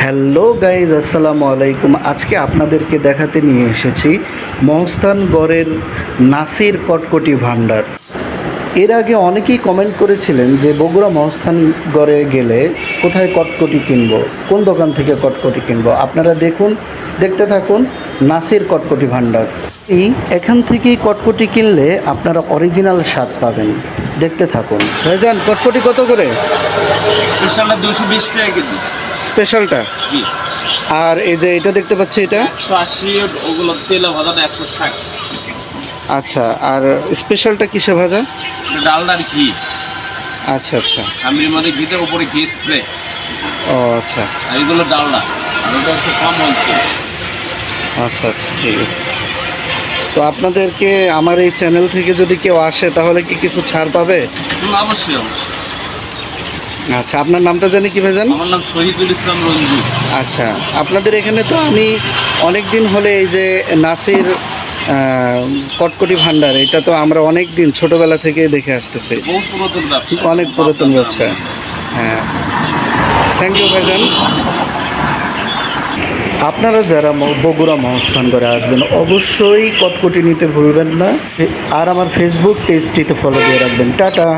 Hello guys, আসসালামু আলাইকুম। আজকে আপনাদেরকে দেখাতে নিয়ে এসেছি মহস্থানগড়ের নাসির কটকটি ভাণ্ডার। এর আগে অনেকেই কমেন্ট করেছিলেন যে বগুড়া মহস্থানগড়ে গেলে কোথায় কটকটি কিনবো, কোন দোকান থেকে কটকটি কিনবো। আপনারা দেখতে থাকুন নাসির কটকটি ভাণ্ডার। এখান থেকেই কটকটি কিনলে আপনারা অরিজিনাল স্বাদ পাবেন। দেখতে থাকুন। ভাইজান, কটকটি কত করে? 220 টাকা কেজি। স্পেশালটা? জি। আর এই যে এটা দেখতে পাচ্ছি, এটা 180, ওগুলো তেলে ভাজাটা 160। আচ্ছা, আর স্পেশালটা কিসে ভাজা? ডালনার ঘি। আচ্ছা আচ্ছা। সামনের মধ্যে ঘিতে উপরে ঘি স্প্রে। ও আচ্ছা আর এগুলো ডালনা, আর ওটা একটু কম হচ্ছে। আচ্ছা আচ্ছা, ঠিক আছে। তো আপনাদেরকে আমার এই চ্যানেল থেকে যদি কেউ আসে তাহলে কি কিছু ছাড় পাবে? অবশ্যই অবশ্যই। আচ্ছা, আপনার নামটা জানি কি ভাইজান? আমার নাম শহীদুল ইসলাম রঞ্জু। আচ্ছা, আপনাদের এখানে তো আমি অনেক দিন হলে এই যে নাসির কটকটি ভাণ্ডার, এটা তো আমরা অনেক দিন ছোটোবেলা থেকে দেখে আসতেছি। বহু পুরাতন ব্যবসা, অনেক পুরাতন ব্যবসা। হ্যাঁ, থ্যাংক ইউ ভাইজান। আপনারা যারা বগুড়া মহস্থানগড়ে আসবেন অবশ্যই কটকটি নিতে ভুলবেন না। আর আমার ফেসবুক পেজটিতে ফলো দিয়ে রাখবেন। টাটা।